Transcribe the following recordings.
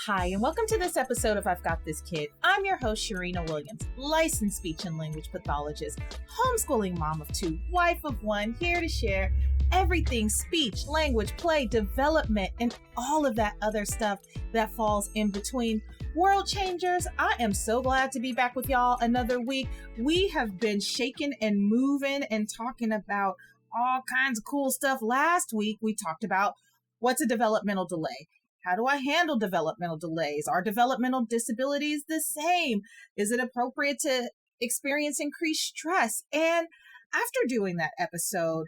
Hi, and welcome to this episode of I've Got This Kid. I'm your host, Sharina Williams, licensed speech and language pathologist, homeschooling mom of two, wife of one, here to share everything speech, language, play, development, and all of that other stuff that falls in between. World changers, I am so glad to be back with y'all another week. We have been shaking and moving and talking about all kinds of cool stuff. Last week, we talked about what's a developmental delay. How do I handle developmental delays? Are developmental disabilities the same? Is it appropriate to experience increased stress? And after doing that episode,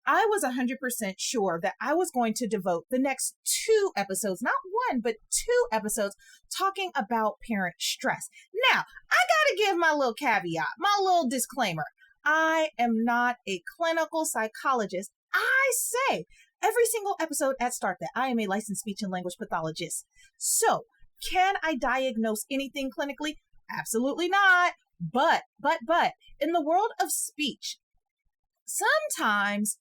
I was 100% sure that I was going to devote the next 2 episodes, not one, but 2 episodes, talking about parent stress. Now, I gotta give my little caveat, my little disclaimer. I am not a clinical psychologist. I say every single episode at start that I am a licensed speech and language pathologist. So, can I diagnose anything clinically? Absolutely not. But, in the world of speech, sometimes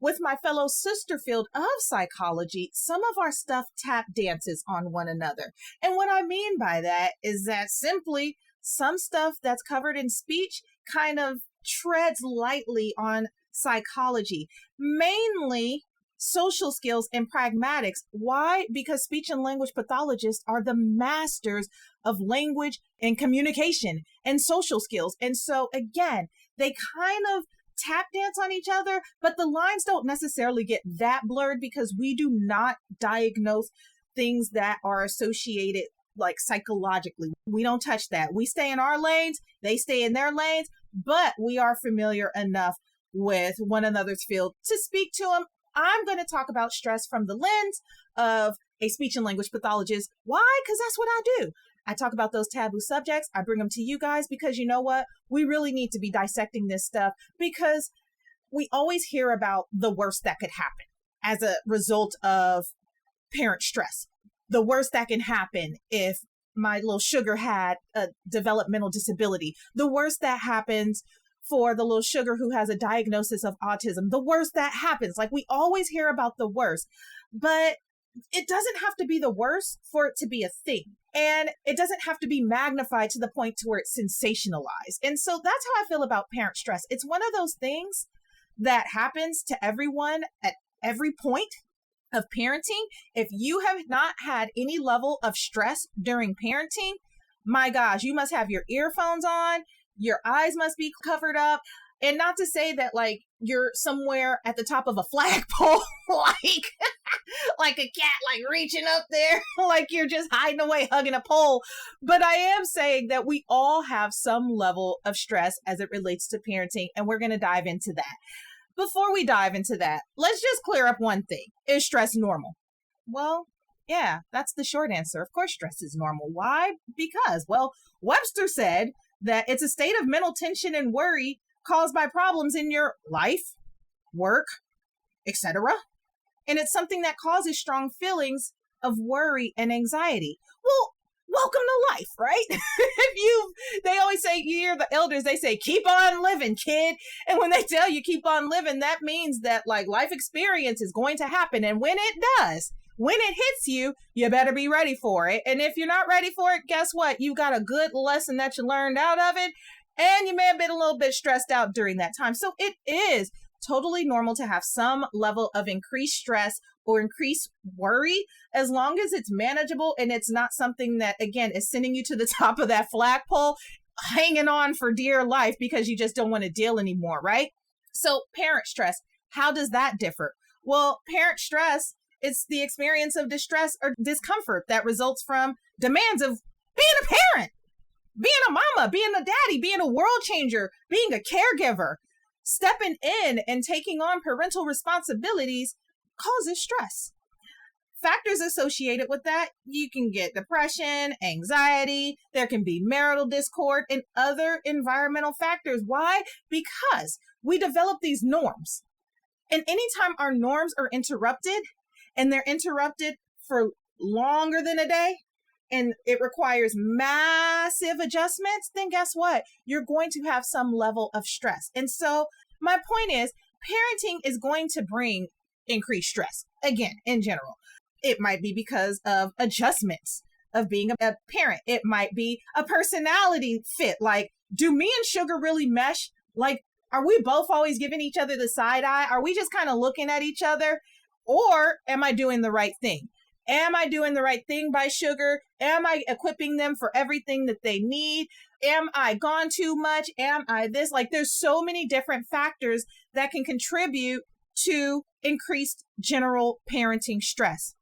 with my fellow sister field of psychology, some of our stuff tap dances on one another. And what I mean by that is that simply some stuff that's covered in speech kind of treads lightly on psychology, mainly social skills and pragmatics. Why? Because speech and language pathologists are the masters of language and communication and social skills. And so again, they kind of tap dance on each other, but the lines don't necessarily get that blurred because we do not diagnose things that are associated like psychologically. We don't touch that. We stay in our lanes, they stay in their lanes, but we are familiar enough with one another's field to speak to them. I'm going to talk about stress from the lens of a speech and language pathologist. Why? Because that's what I do. I talk about those taboo subjects. I bring them to you guys because you know what? We really need to be dissecting this stuff because we always hear about the worst that could happen as a result of parent stress. The worst that can happen if my little sugar had a developmental disability. The worst that happens for the little sugar who has a diagnosis of autism. The worst that happens. Like we always hear about the worst, but it doesn't have to be the worst for it to be a thing. And it doesn't have to be magnified to the point to where it's sensationalized. And so that's how I feel about parent stress. It's one of those things that happens to everyone at every point of parenting. If you have not had any level of stress during parenting, my gosh, you must have your earphones on, your eyes must be covered up. And not to say that like you're somewhere at the top of a flagpole, like a cat, like reaching up there, like you're just hiding away, hugging a pole. But I am saying that we all have some level of stress as it relates to parenting, and we're going to dive into that. Before we dive into that, let's just clear up one thing. Is stress normal? Well, yeah, that's the short answer. Of course, stress is normal. Why? Because, well, Webster said that it's a state of mental tension and worry caused by problems in your life, work, etc. And it's something that causes strong feelings of worry and anxiety. Well, welcome to life, right? They always say, you hear the elders, they say, keep on living, kid. And when they tell you keep on living, that means that like life experience is going to happen. And when it does, when it hits you, you better be ready for it. And if you're not ready for it, guess what? You got a good lesson that you learned out of it. And you may have been a little bit stressed out during that time. So it is totally normal to have some level of increased stress or increased worry, as long as it's manageable and it's not something that, again, is sending you to the top of that flagpole, hanging on for dear life because you just don't want to deal anymore, right? So parent stress, how does that differ? Well, parent stress, it's the experience of distress or discomfort that results from demands of being a parent, being a mama, being a daddy, being a world changer, being a caregiver. Stepping in and taking on parental responsibilities causes stress. Factors associated with that, you can get depression, anxiety, there can be marital discord, and other environmental factors. Why? Because we develop these norms. And anytime our norms are interrupted, and they're interrupted for longer than a day, and it requires massive adjustments, then guess what? You're going to have some level of stress. And so my point is, parenting is going to bring increased stress, again, in general. It might be because of adjustments of being a parent. It might be a personality fit. Like, do me and Sugar really mesh? Like, are we both always giving each other the side eye? Are we just kind of looking at each other? Or am I doing the right thing? Am I doing the right thing by Sugar? Am I equipping them for everything that they need? Am I gone too much? Am I this? Like, there's so many different factors that can contribute to increased general parenting stress.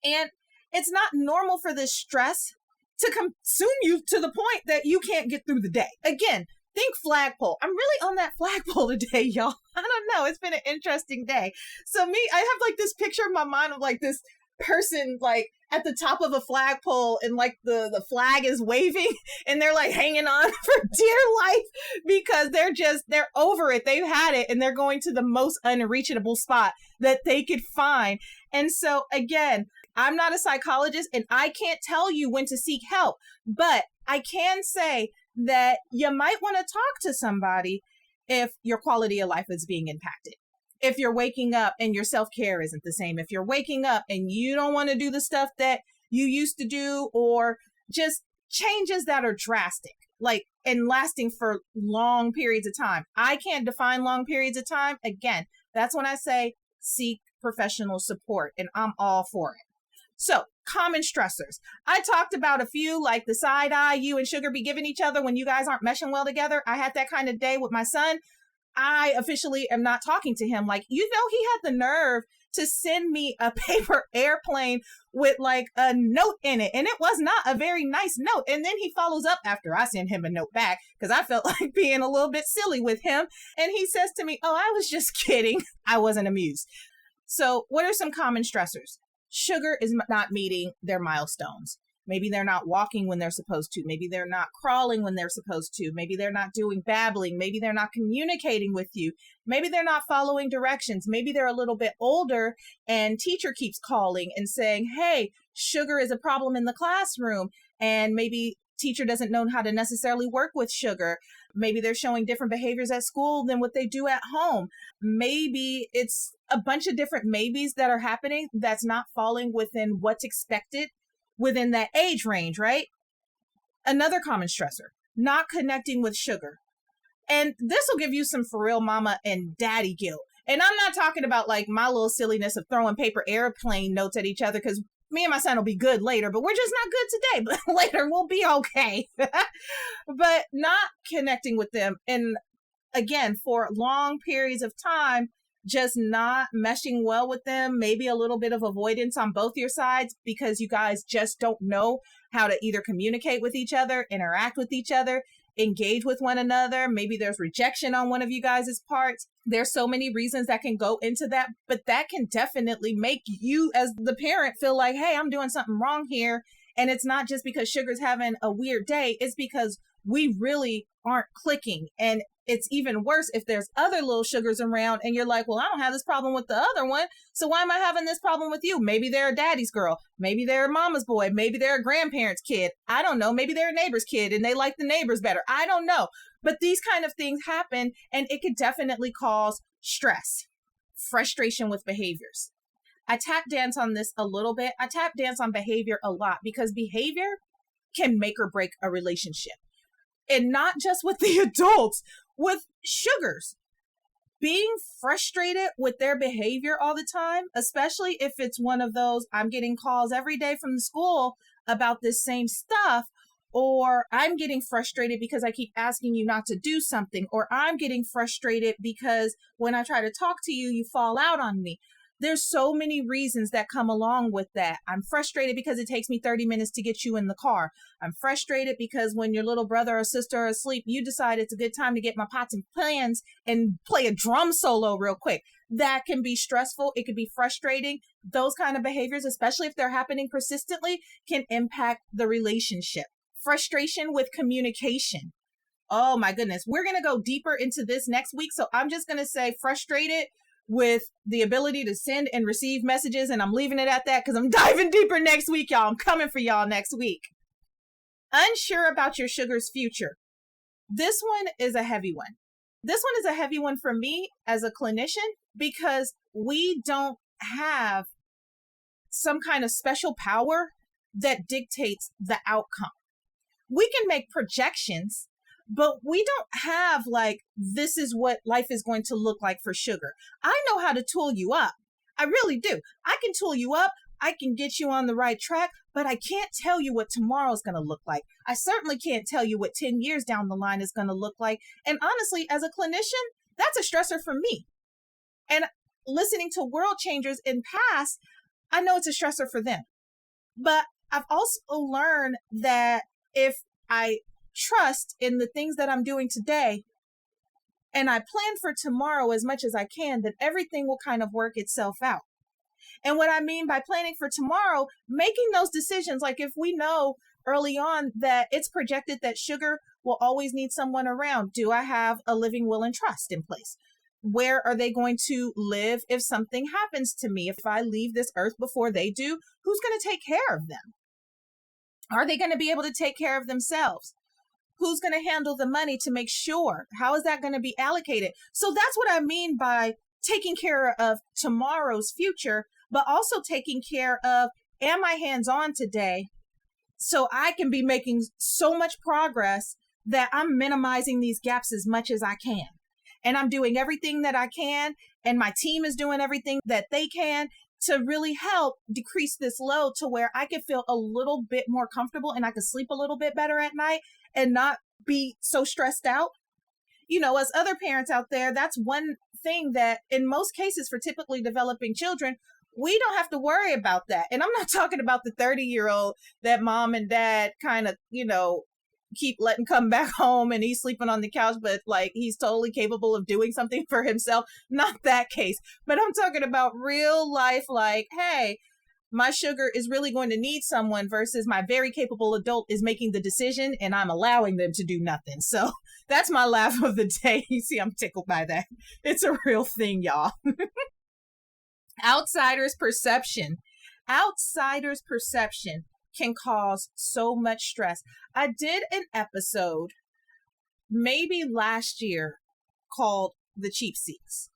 And it's not normal for this stress to consume you to the point that you can't get through the day. Again, think flagpole. I'm really on that flagpole today, y'all. I don't know. It's been an interesting day. So I have like this picture in my mind of like this person like at the top of a flagpole and like the flag is waving and they're like hanging on for dear life because they're over it. They've had it and they're going to the most unreachable spot that they could find. And so again, I'm not a psychologist and I can't tell you when to seek help, but I can say that you might want to talk to somebody if your quality of life is being impacted. If you're waking up and your self-care isn't the same, if you're waking up and you don't want to do the stuff that you used to do, or just changes that are drastic, like, and lasting for long periods of time. I can't define long periods of time. Again, that's when I say seek professional support, and I'm all for it. So, common stressors. I talked about a few, like the side eye you and Sugar be giving each other when you guys aren't meshing well together. I had that kind of day with my son. I officially am not talking to him. Like, he had the nerve to send me a paper airplane with like a note in it. And it was not a very nice note. And then he follows up after I send him a note back because I felt like being a little bit silly with him. And he says to me, "Oh, I was just kidding. I wasn't amused." So what are some common stressors? Sugar is not meeting their milestones. Maybe they're not walking when they're supposed to. Maybe they're not crawling when they're supposed to. Maybe they're not doing babbling. Maybe they're not communicating with you. Maybe they're not following directions. Maybe they're a little bit older and teacher keeps calling and saying, "Hey, Sugar is a problem in the classroom." And maybe teacher doesn't know how to necessarily work with Sugar. Maybe they're showing different behaviors at school than what they do at home. Maybe it's a bunch of different maybes that are happening that's not falling within what's expected within that age range, right? Another common stressor, not connecting with Sugar. And this will give you some for real mama and daddy guilt. And I'm not talking about like my little silliness of throwing paper airplane notes at each other, because me and my son will be good later, but we're just not good today. But later we'll be okay. But not connecting with them. And again, for long periods of time, just not meshing well with them, maybe a little bit of avoidance on both your sides because you guys just don't know how to either communicate with each other, interact with each other, engage with one another. Maybe there's rejection on one of you guys' parts. There's so many reasons that can go into that, but that can definitely make you as the parent feel like, hey, I'm doing something wrong here. And it's not just because Sugar's having a weird day, it's because we really aren't clicking. And it's even worse if there's other little Sugars around and you're like, well, I don't have this problem with the other one, so why am I having this problem with you? Maybe they're a daddy's girl. Maybe they're a mama's boy. Maybe they're a grandparent's kid. I don't know. Maybe they're a neighbor's kid and they like the neighbors better. I don't know. But these kind of things happen and it could definitely cause stress, frustration with behaviors. I tap dance on this a little bit. I tap dance on behavior a lot because behavior can make or break a relationship. And not just with the adults, with Sugars. Being frustrated with their behavior all the time, especially if it's one of those, I'm getting calls every day from the school about this same stuff, or I'm getting frustrated because I keep asking you not to do something, or I'm getting frustrated because when I try to talk to you, you fall out on me. There's so many reasons that come along with that. I'm frustrated because it takes me 30 minutes to get you in the car. I'm frustrated because when your little brother or sister are asleep, you decide it's a good time to get my pots and pans and play a drum solo real quick. That can be stressful. It can be frustrating. Those kind of behaviors, especially if they're happening persistently, can impact the relationship. Frustration with communication. Oh my goodness. We're going to go deeper into this next week. So I'm just going to say frustrated with the ability to send and receive messages. And I'm leaving it at that because I'm diving deeper next week, y'all. I'm coming for y'all next week. Unsure about your Sugar's future. This one is a heavy one. This one is a heavy one for me as a clinician because we don't have some kind of special power that dictates the outcome. We can make projections, but we don't have like, this is what life is going to look like for sugar. I know how to tool you up. I really do. I can tool you up. I can get you on the right track, but I can't tell you what tomorrow's going to look like. I certainly can't tell you what 10 years down the line is going to look like. And honestly, as a clinician, that's a stressor for me. And listening to world changers in past, I know it's a stressor for them. But I've also learned that if I trust in the things that I'm doing today and I plan for tomorrow as much as I can, then everything will kind of work itself out. And what I mean by planning for tomorrow, making those decisions, like if we know early on that it's projected that sugar will always need someone around, do I have a living will and trust in place? Where are they going to live if something happens to me? If I leave this earth before they do, who's going to take care of them? Are they going to be able to take care of themselves? Who's going to handle the money to make sure? How is that going to be allocated? So that's what I mean by taking care of tomorrow's future, but also taking care of, am I hands-on today so I can be making so much progress that I'm minimizing these gaps as much as I can. And I'm doing everything that I can, and my team is doing everything that they can to really help decrease this load to where I can feel a little bit more comfortable and I can sleep a little bit better at night and not be so stressed out. You know, as other parents out there, that's one thing that in most cases for typically developing children, we don't have to worry about that. And I'm not talking about the 30-year-old that mom and dad kind of, you know, keep letting come back home and he's sleeping on the couch, but like he's totally capable of doing something for himself. Not that case, but I'm talking about real life, like, hey, my sugar is really going to need someone versus my very capable adult is making the decision and I'm allowing them to do nothing. So that's my laugh of the day. You see, I'm tickled by that. It's a real thing, y'all. Outsiders' perception. Outsiders' perception can cause so much stress. I did an episode maybe last year called The Cheap Seats.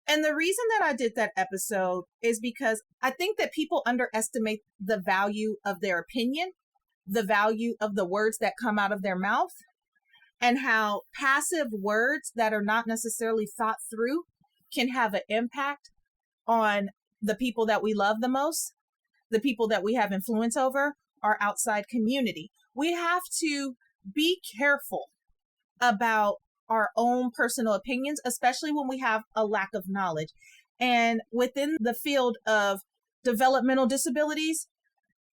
And the reason that I did that episode is because I think that people underestimate the value of their opinion, the value of the words that come out of their mouth, and how passive words that are not necessarily thought through can have an impact on the people that we love the most, the people that we have influence over, our outside community. We have to be careful about our own personal opinions, especially when we have a lack of knowledge. And within the field of developmental disabilities,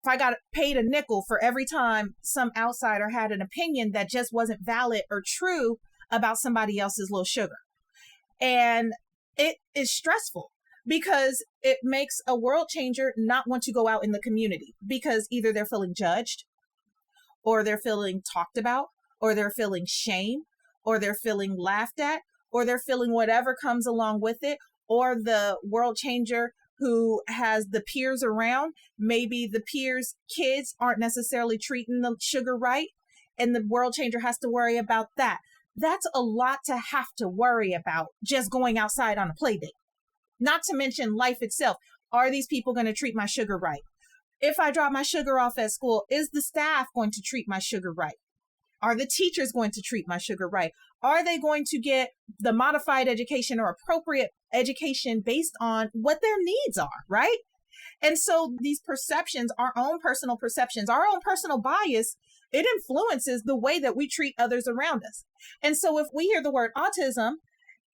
if I got paid a nickel for every time some outsider had an opinion that just wasn't valid or true about somebody else's little sugar. And it is stressful because it makes a world changer not want to go out in the community because either they're feeling judged or they're feeling talked about or they're feeling shame or they're feeling laughed at or they're feeling whatever comes along with it, or the world changer who has the peers around, maybe the peers' kids aren't necessarily treating the sugar right, and the world changer has to worry about that. That's a lot to have to worry about just going outside on a play date. Not to mention life itself. Are these people going to treat my sugar right? If I drop my sugar off at school, is the staff going to treat my sugar right? Are the teachers going to treat my sugar right? Are they going to get the modified education or appropriate education based on what their needs are, right? And so these perceptions, our own personal perceptions, our own personal bias, it influences the way that we treat others around us. And so if we hear the word autism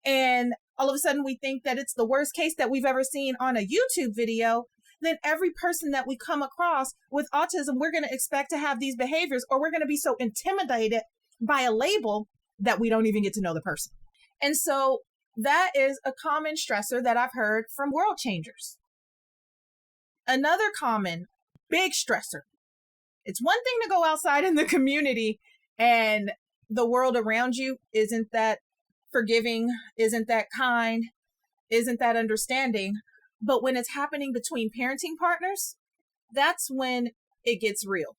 and all of a sudden we think that it's the worst case that we've ever seen on a YouTube video, then every person that we come across with autism, we're going to expect to have these behaviors, or we're going to be so intimidated by a label that we don't even get to know the person. And so that is a common stressor that I've heard from world changers. Another common big stressor. It's one thing to go outside in the community and the world around you isn't that forgiving, isn't that kind, isn't that understanding. But when it's happening between parenting partners, that's when it gets real.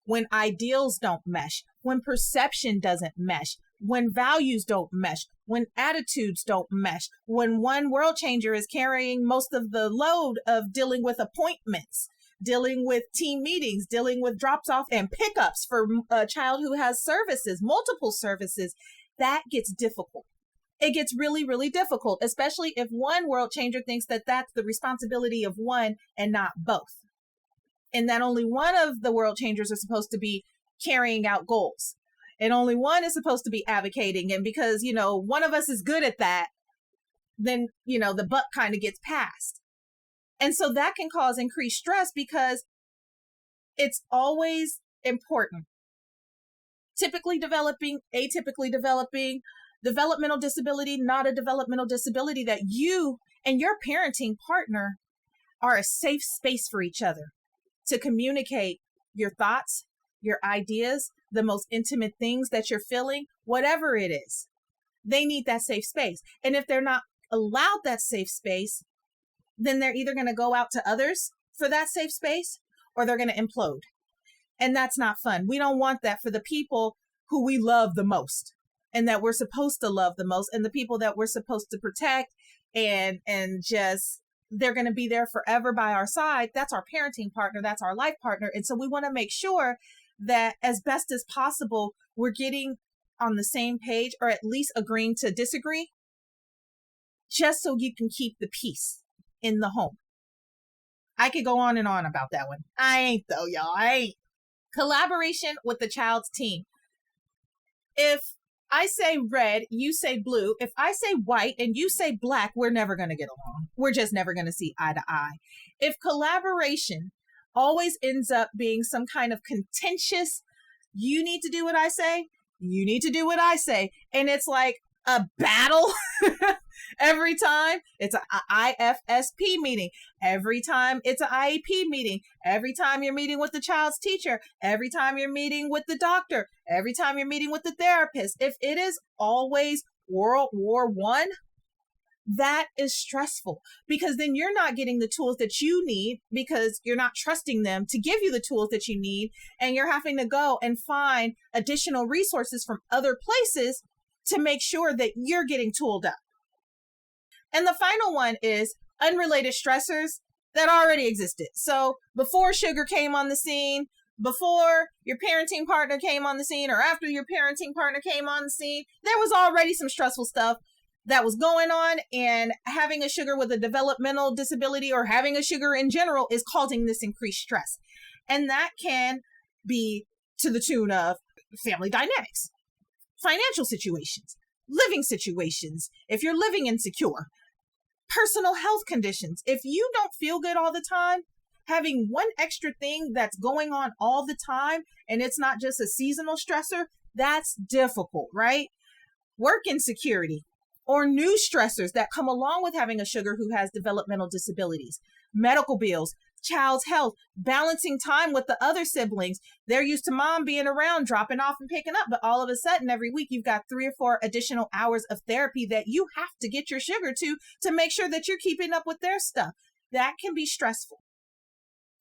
When ideals don't mesh, when perception doesn't mesh, when values don't mesh, when attitudes don't mesh, when one world changer is carrying most of the load of dealing with appointments dealing with team meetings, dealing with drops off and pickups for a child who has services, multiple services. That gets difficult. It gets really, really difficult, especially if one world changer thinks that that's the responsibility of one and not both. And that only one of the world changers are supposed to be carrying out goals. And only one is supposed to be advocating. And because, one of us is good at that, then, the buck kind of gets passed. And so that can cause increased stress because it's always important. Typically developing, atypically developing, developmental disability, not a developmental disability, that you and your parenting partner are a safe space for each other to communicate your thoughts, your ideas, the most intimate things that you're feeling, whatever it is. They need that safe space. And if they're not allowed that safe space, then they're either going to go out to others for that safe space or they're going to implode. And that's not fun. We don't want that for the people who we love the most and that we're supposed to love the most, and the people that we're supposed to protect and just, they're going to be there forever by our side. That's our parenting partner. That's our life partner. And so we want to make sure that as best as possible, we're getting on the same page, or at least agreeing to disagree, just so you can keep the peace in the home. I could go on and on about that one. I ain't though, y'all. I ain't. Collaboration with the child's team. If I say red, you say blue. If I say white and you say black, we're never going to get along. We're just never going to see eye to eye. If collaboration always ends up being some kind of contentious, you need to do what I say, you need to do what I say, and it's like a battle every time. It's an IFSP meeting. Every time it's an IEP meeting. Every time you're meeting with the child's teacher. Every time you're meeting with the doctor. Every time you're meeting with the therapist. If it is always World War I, that is stressful, because then you're not getting the tools that you need because you're not trusting them to give you the tools that you need. And you're having to go and find additional resources from other places to make sure that you're getting tooled up. And the final one is unrelated stressors that already existed. So before sugar came on the scene, before your parenting partner came on the scene, or after your parenting partner came on the scene, there was already some stressful stuff that was going on, and having a sugar with a developmental disability or having a sugar in general is causing this increased stress. And that can be to the tune of family dynamics, financial situations, living situations, if you're living insecure, personal health conditions. If you don't feel good all the time, having one extra thing that's going on all the time, and it's not just a seasonal stressor, that's difficult, right? Work insecurity, or new stressors that come along with having a sugar who has developmental disabilities, medical bills, child's health, balancing time with the other siblings. They're used to mom being around, dropping off and picking up, but all of a sudden every week you've got 3 or 4 additional hours of therapy that you have to get your sugar to make sure that you're keeping up with their stuff. That can be stressful.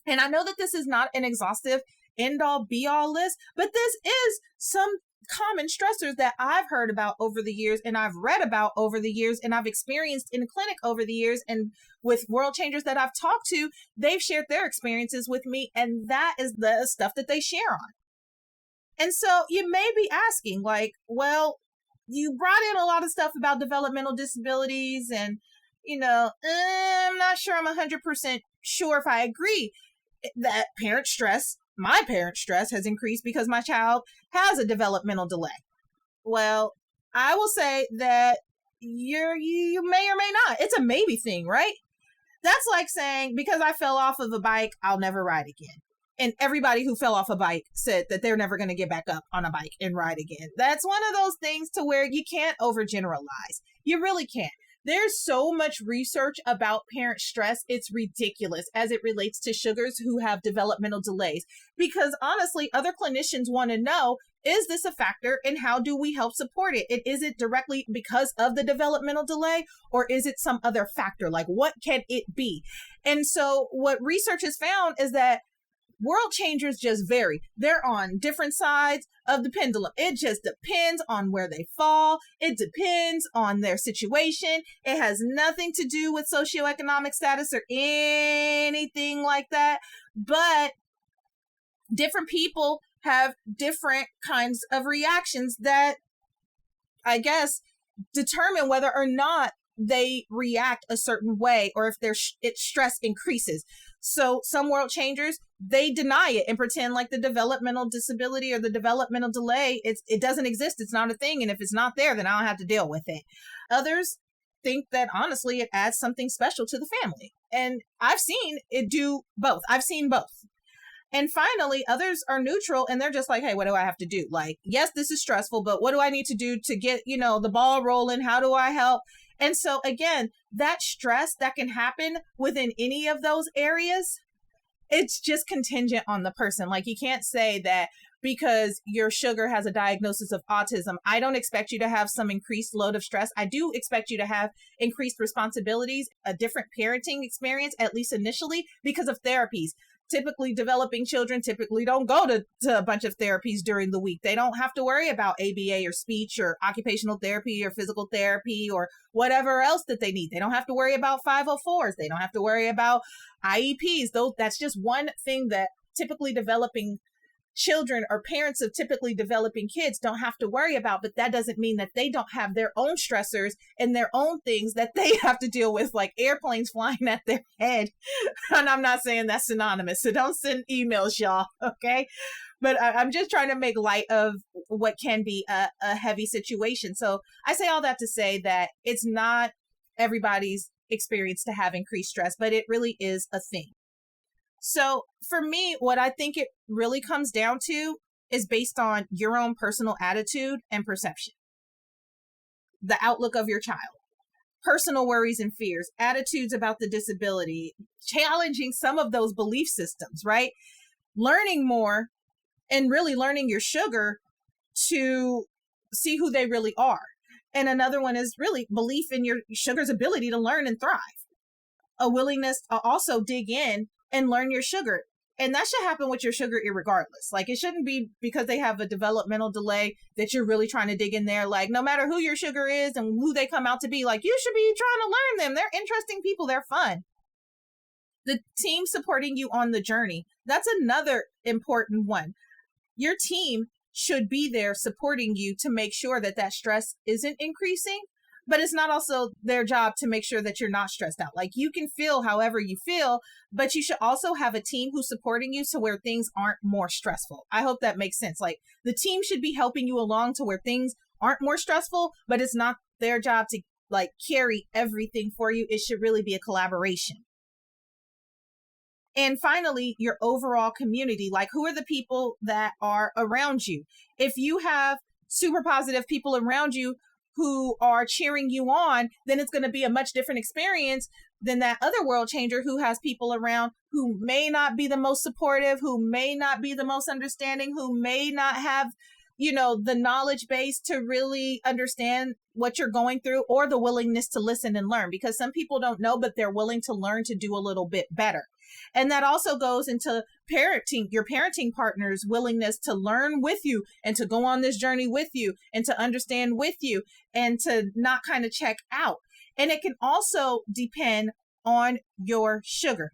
And I know that this is not an exhaustive end-all be-all list, but this is some common stressors that I've heard about over the years, and I've read about over the years, and I've experienced in clinic over the years. And with world changers that I've talked to, they've shared their experiences with me, and that is the stuff that they share on. And so you may be asking, like, well, you brought in a lot of stuff about developmental disabilities, and, I'm not sure I'm 100% sure if I agree that my parent stress has increased because my child has a developmental delay. Well, I will say that you may or may not. It's a maybe thing, right? That's like saying, because I fell off of a bike, I'll never ride again. And everybody who fell off a bike said that they're never going to get back up on a bike and ride again. That's one of those things to where you can't overgeneralize. You really can't. There's so much research about parent stress, it's ridiculous as it relates to sugars who have developmental delays. Because honestly, other clinicians want to know, is this a factor and how do we help support it? Is it directly because of the developmental delay, or is it some other factor? Like, what can it be? And so what research has found is that World changers just vary. They're on different sides of the pendulum. It just depends on where they fall. It depends on their situation. It has nothing to do with socioeconomic status or anything like that. But different people have different kinds of reactions that, I guess, determine whether or not they react a certain way or if their stress increases. So some world changers, they deny it and pretend like the developmental disability or the developmental delay, it doesn't exist. It's not a thing. And if it's not there, then I don't have to deal with it. Others think that honestly, it adds something special to the family. And I've seen it do both. I've seen both. And finally, others are neutral and they're just like, hey, what do I have to do? Like, yes, this is stressful, but what do I need to do to get, the ball rolling? How do I help? And so again, that stress that can happen within any of those areas, it's just contingent on the person. Like, you can't say that because your sugar has a diagnosis of autism, I don't expect you to have some increased load of stress. I do expect you to have increased responsibilities, a different parenting experience, at least initially, because of therapies. Typically, developing children typically don't go to a bunch of therapies during the week. They don't have to worry about ABA or speech or occupational therapy or physical therapy or whatever else that they need. They don't have to worry about 504s. They don't have to worry about IEPs. That's just one thing that typically developing children or parents of typically developing kids don't have to worry about, but that doesn't mean that they don't have their own stressors and their own things that they have to deal with, like airplanes flying at their head. And I'm not saying that's synonymous, so don't send emails, y'all, okay? But I'm just trying to make light of what can be a heavy situation. So I say all that to say that it's not everybody's experience to have increased stress, but it really is a thing. So for me, what I think it really comes down to is based on your own personal attitude and perception, the outlook of your child, personal worries and fears, attitudes about the disability, challenging some of those belief systems, right? Learning more and really learning your sugar to see who they really are. And another one is really belief in your sugar's ability to learn and thrive. A willingness to also dig in and learn your sugar. And that should happen with your sugar irregardless. Like, it shouldn't be because they have a developmental delay that you're really trying to dig in there. Like, no matter who your sugar is and who they come out to be, like, you should be trying to learn them. They're interesting people. They're fun. The team supporting you on the journey, that's another important one. Your team should be there supporting you to make sure that that stress isn't increasing. But it's not also their job to make sure that you're not stressed out. Like, you can feel however you feel, but you should also have a team who's supporting you to where things aren't more stressful. I hope that makes sense. Like, the team should be helping you along to where things aren't more stressful, but it's not their job to like carry everything for you. It should really be a collaboration. And finally, your overall community, like, who are the people that are around you? If you have super positive people around you who are cheering you on, then it's going to be a much different experience than that other world changer who has people around who may not be the most supportive, who may not be the most understanding, who may not have, the knowledge base to really understand what you're going through or the willingness to listen and learn, because some people don't know, but they're willing to learn to do a little bit better. And that also goes into parenting, your parenting partner's willingness to learn with you and to go on this journey with you and to understand with you and to not kind of check out. And it can also depend on your sugar.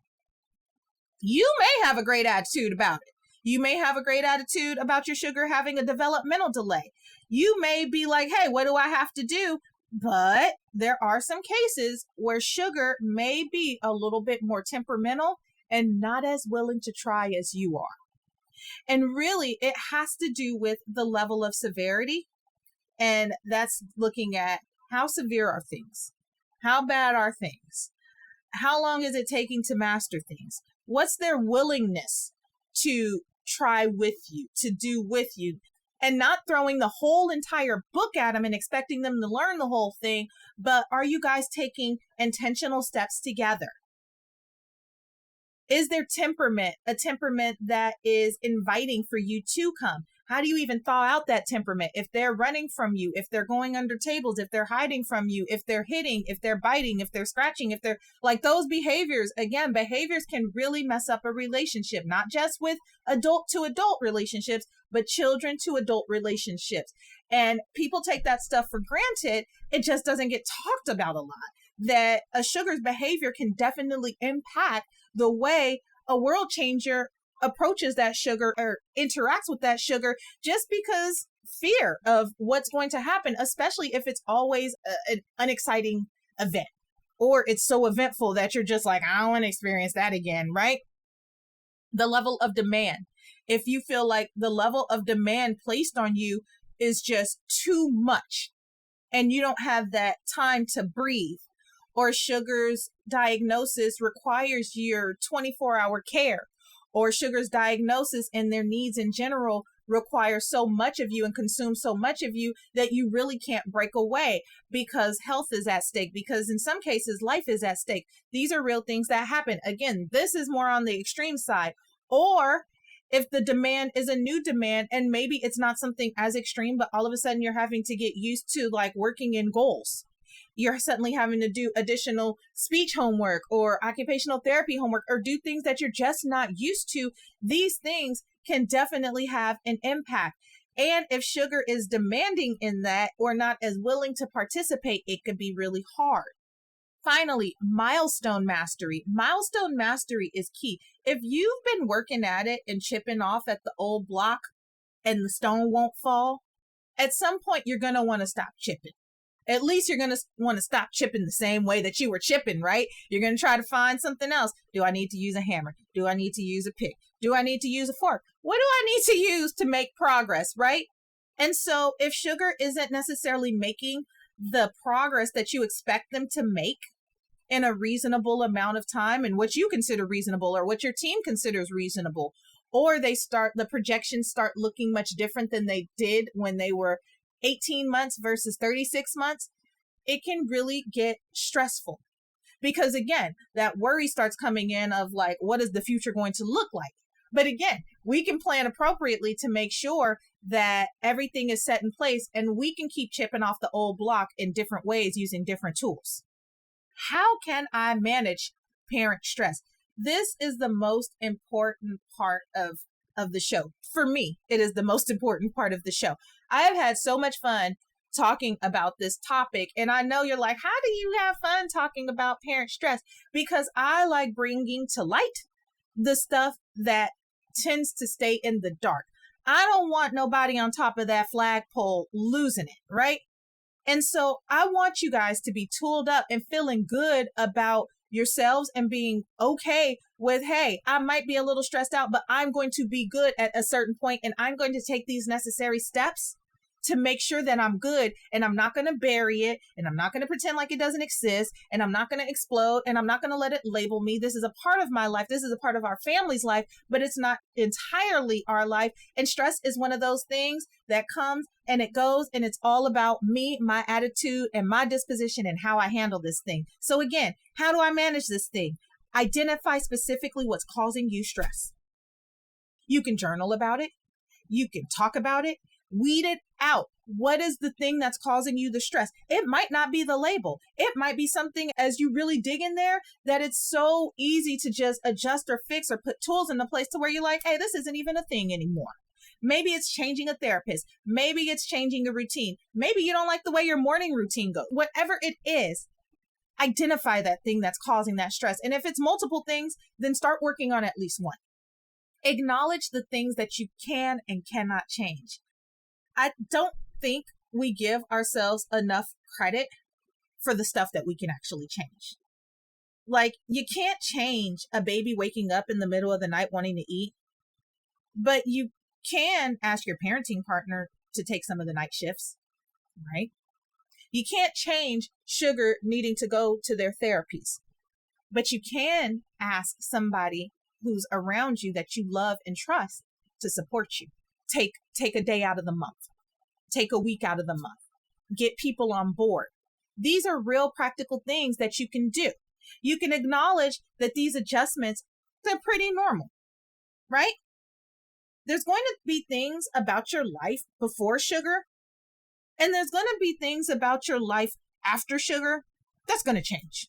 You may have a great attitude about it. You may have a great attitude about your sugar having a developmental delay. You may be like, hey, what do I have to do? But there are some cases where sugar may be a little bit more temperamental and not as willing to try as you are. And really, it has to do with the level of severity. And that's looking at how severe are things? How bad are things? How long is it taking to master things? What's their willingness to try with you, to do with you? And not throwing the whole entire book at them and expecting them to learn the whole thing, but are you guys taking intentional steps together? Is their temperament a temperament that is inviting for you to come? How do you even thaw out that temperament? If they're running from you, if they're going under tables, if they're hiding from you, if they're hitting, if they're biting, if they're scratching, if they're like those behaviors, again, behaviors can really mess up a relationship, not just with adult to adult relationships, but children to adult relationships. And people take that stuff for granted. It just doesn't get talked about a lot. That a sugar's behavior can definitely impact the way a world changer approaches that sugar or interacts with that sugar, just because fear of what's going to happen, especially if it's always an unexciting event, or it's so eventful that you're just like, I don't want to experience that again, right? The level of demand. If you feel like the level of demand placed on you is just too much and you don't have that time to breathe, or sugar's diagnosis requires your 24-hour care, or sugar's diagnosis and their needs in general require so much of you and consume so much of you that you really can't break away because health is at stake, because in some cases life is at stake. These are real things that happen. Again, this is more on the extreme side. Or if the demand is a new demand and maybe it's not something as extreme, but all of a sudden you're having to get used to like working in goals. You're suddenly having to do additional speech homework or occupational therapy homework or do things that you're just not used to. These things can definitely have an impact. And if sugar is demanding in that or not as willing to participate, it could be really hard. Finally, milestone mastery. Milestone mastery is key. If you've been working at it and chipping off at the old block and the stone won't fall, at some point you're going to want to stop chipping. At least you're going to want to stop chipping the same way that you were chipping, right? You're going to try to find something else. Do I need to use a hammer? Do I need to use a pick? Do I need to use a fork? What do I need to use to make progress, right? And so if sugar isn't necessarily making the progress that you expect them to make in a reasonable amount of time and what you consider reasonable or what your team considers reasonable, or the projections start looking much different than they did when they were 18 months versus 36 months, it can really get stressful. Because again, that worry starts coming in of like, what is the future going to look like? But again, we can plan appropriately to make sure that everything is set in place and we can keep chipping off the old block in different ways using different tools. How can I manage parent stress? This is the most important part of the show. For me, it is the most important part of the show. I have had so much fun talking about this topic. And I know you're like, how do you have fun talking about parent stress? Because I like bringing to light the stuff that tends to stay in the dark. I don't want nobody on top of that flagpole losing it, right? And so I want you guys to be tooled up and feeling good about yourselves and being okay with, hey, I might be a little stressed out, but I'm going to be good at a certain point and I'm going to take these necessary steps to make sure that I'm good, and I'm not going to bury it, and I'm not going to pretend like it doesn't exist, and I'm not going to explode, and I'm not going to let it label me. This is a part of my life. This is a part of our family's life, but it's not entirely our life. And stress is one of those things that comes and it goes, and it's all about me, my attitude, and my disposition and how I handle this thing. So again, how do I manage this thing? Identify specifically what's causing you stress. You can journal about it. You can talk about it. Weed it out. What is the thing that's causing you the stress? It might not be the label. It might be something, as you really dig in there, that it's so easy to just adjust or fix or put tools into place to where you're like, hey, this isn't even a thing anymore. Maybe it's changing a therapist. Maybe it's changing a routine. Maybe you don't like the way your morning routine goes. Whatever it is, identify that thing that's causing that stress. And if it's multiple things, then start working on at least one. Acknowledge the things that you can and cannot change. I don't think we give ourselves enough credit for the stuff that we can actually change. Like, you can't change a baby waking up in the middle of the night wanting to eat, but you can ask your parenting partner to take some of the night shifts, right? You can't change sugar needing to go to their therapies, but you can ask somebody who's around you that you love and trust to support you. Take a day out of the month. Take a week out of the month. Get people on board. These are real practical things that you can do. You can acknowledge that these adjustments, they're pretty normal, right? There's going to be things about your life before sugar, and there's going to be things about your life after sugar that's going to change.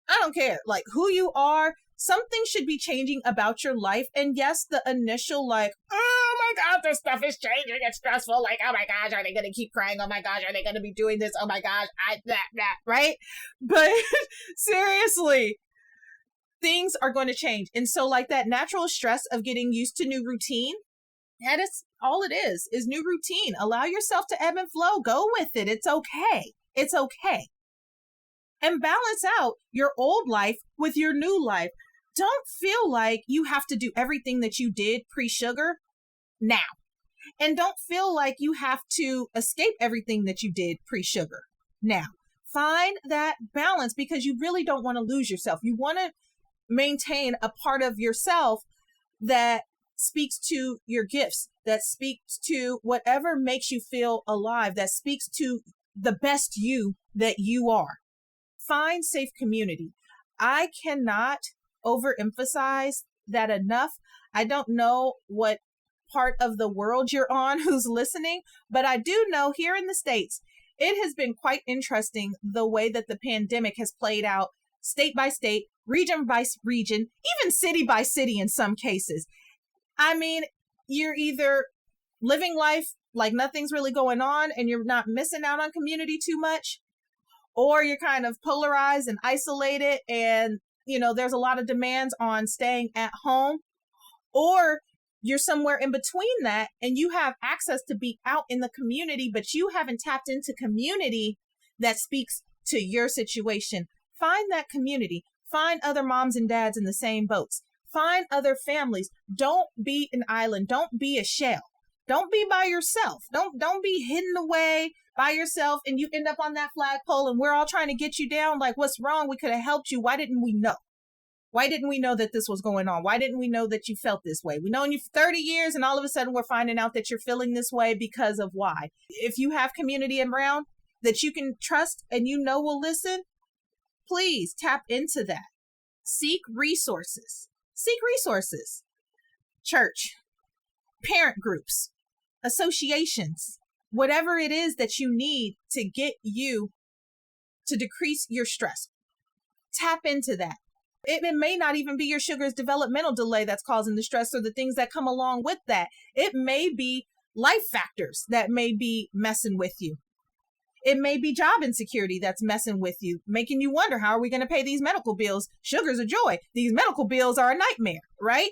I don't care, like, who you are, something should be changing about your life. And yes, the initial, like, oh my God, this stuff is changing, it's stressful, like, oh my gosh, are they going to keep crying? Oh my gosh, are they going to be doing this? Oh my gosh, right? But seriously, things are going to change. And so, like, that natural stress of getting used to new routine, that is all it is new routine. Allow yourself to ebb and flow. Go with it. It's okay. It's okay. And balance out your old life with your new life. Don't feel like you have to do everything that you did pre-sugar now. And don't feel like you have to escape everything that you did pre-sugar now. Find that balance, because you really don't want to lose yourself. You want to maintain a part of yourself that speaks to your gifts, that speaks to whatever makes you feel alive, that speaks to the best you that you are. Find safe community. I cannot overemphasize that enough. I don't know what part of the world you're on who's listening, but I do know here in the States, it has been quite interesting the way that the pandemic has played out state by state, region by region, even city by city in some cases. I mean, you're either living life like nothing's really going on and you're not missing out on community too much, or you're kind of polarized and isolated and, there's a lot of demands on staying at home, or you're somewhere in between that and you have access to be out in the community, but you haven't tapped into community that speaks to your situation. Find that community. Find other moms and dads in the same boats. Find other families. Don't be an island. Don't be a shell. Don't be by yourself. Don't be hidden away by yourself and you end up on that flagpole and we're all trying to get you down. Like, what's wrong? We could have helped you. Why didn't we know? Why didn't we know that this was going on? Why didn't we know that you felt this way? We've known you for 30 years and all of a sudden we're finding out that you're feeling this way because of why. If you have community around that you can trust and will listen, please tap into that. Seek resources. Church, parent groups, associations, whatever it is that you need to get you to decrease your stress. Tap into that. It may not even be your sugar's developmental delay that's causing the stress or the things that come along with that. It may be life factors that may be messing with you. It may be job insecurity that's messing with you, making you wonder, how are we going to pay these medical bills? Sugar's a joy. These medical bills are a nightmare, right?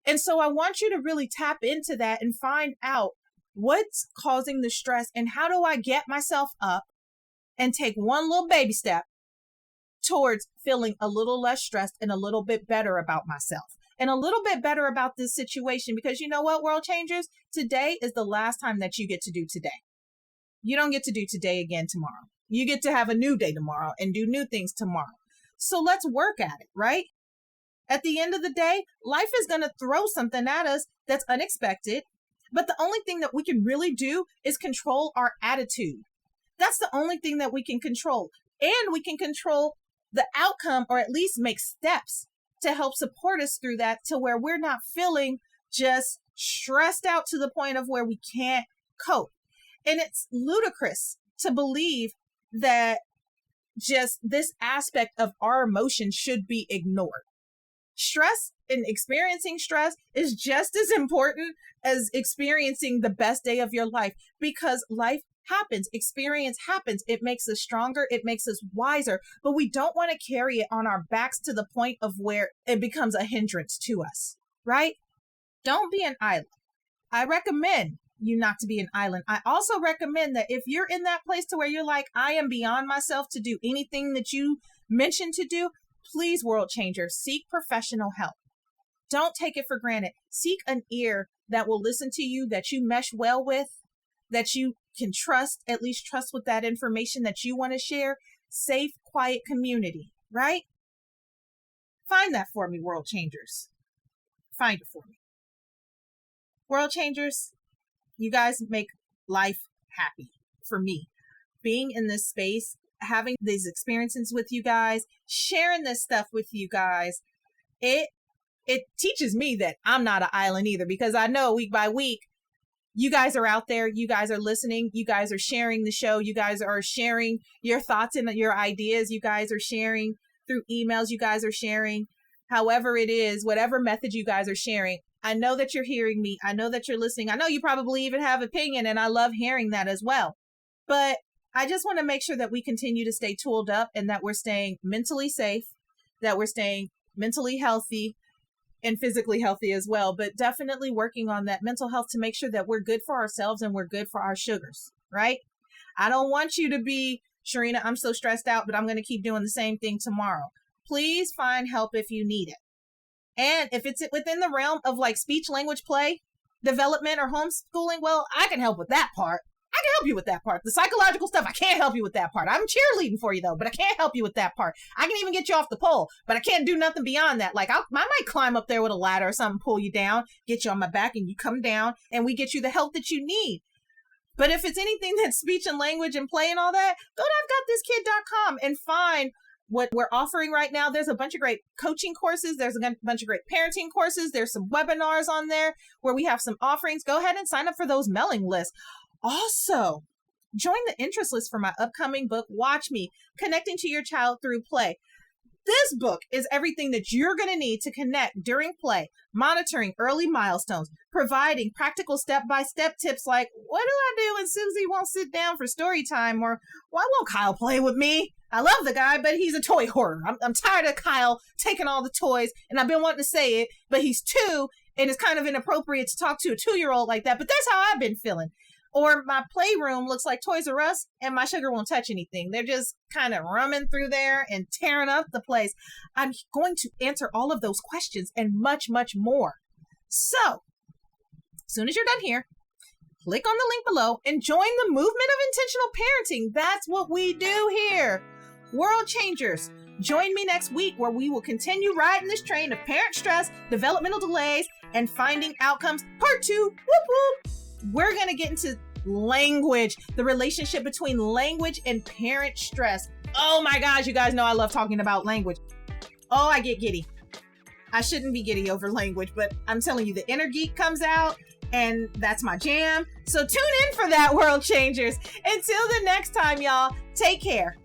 And so I want you to really tap into that and find out what's causing the stress and how do I get myself up and take one little baby step towards feeling a little less stressed and a little bit better about myself and a little bit better about this situation. Because you know what, world changers, today is the last time that you get to do today. You don't get to do today again tomorrow. You get to have a new day tomorrow and do new things tomorrow. So let's work at it, right? At the end of the day, life is going to throw something at us that's unexpected. But the only thing that we can really do is control our attitude. That's the only thing that we can control. And we can control the outcome, or at least make steps to help support us through that, to where we're not feeling just stressed out to the point of where we can't cope. And it's ludicrous to believe that just this aspect of our emotions should be ignored. Stress and experiencing stress is just as important as experiencing the best day of your life, because life happens, experience happens. It makes us stronger. It makes us wiser, but we don't want to carry it on our backs to the point of where it becomes a hindrance to us, right? Don't be an island. I recommend you not to be an island. I also recommend that if you're in that place to where you're like, I am beyond myself to do anything that you mentioned to do, please, world changer, seek professional help. Don't take it for granted. Seek an ear that will listen to you, that you mesh well with, that you can trust, at least trust with that information that you want to share. Safe, quiet community, right? Find that for me, world changers. Find it for me. World changers, you guys make life happy for me. Being in this space, having these experiences with you guys, sharing this stuff with you guys, it it teaches me that I'm not an island either, because I know week by week, you guys are out there. You guys are listening. You guys are sharing the show. You guys are sharing your thoughts and your ideas. You guys are sharing through emails. You guys are sharing however it is, whatever method you guys are sharing. I know that you're hearing me. I know that you're listening. I know you probably even have opinion, and I love hearing that as well. But I just want to make sure that we continue to stay tooled up and that we're staying mentally safe, that we're staying mentally healthy, and physically healthy as well, but definitely working on that mental health to make sure that we're good for ourselves and we're good for our sugars, right? I don't want you to be, Sharina, I'm so stressed out, but I'm going to keep doing the same thing tomorrow. Please find help if you need it. And if it's within the realm of like speech language play development or homeschooling, well, I can help with that part. I can help you with that part. The psychological stuff, I can't help you with that part. I'm cheerleading for you though, but I can't help you with that part. I can even get you off the pole, but I can't do nothing beyond that. Like I might climb up there with a ladder or something, pull you down, get you on my back, and you come down, and we get you the help that you need. But if it's anything that's speech and language and play and all that, go to I'veGotThisKid.com and find what we're offering right now. There's a bunch of great coaching courses. There's a bunch of great parenting courses. There's some webinars on there where we have some offerings. Go ahead and sign up for those mailing lists. Also, join the interest list for my upcoming book, Watch Me, Connecting to Your Child Through Play. This book is everything that you're going to need to connect during play, monitoring early milestones, providing practical step-by-step tips like, what do I do when Susie won't sit down for story time? Or why won't Kyle play with me? I love the guy, but he's a toy hoarder. I'm tired of Kyle taking all the toys, and I've been wanting to say it, but he's 2, and it's kind of inappropriate to talk to a 2-year-old like that, but that's how I've been feeling. Or my playroom looks like Toys R Us and my sugar won't touch anything. They're just kind of rumming through there and tearing up the place. I'm going to answer all of those questions and much, much more. So, as soon as you're done here, click on the link below and join the movement of intentional parenting. That's what we do here. World changers. Join me next week where we will continue riding this train of parent stress, developmental delays, and finding outcomes. Part 2. Whoop whoop. We're going to get into language, the relationship between language and parent stress. Oh my gosh, you guys know I love talking about language. Oh, I get giddy. I shouldn't be giddy over language, but I'm telling you, the inner geek comes out and that's my jam. So tune in for that, world changers. Until the next time, y'all, take care.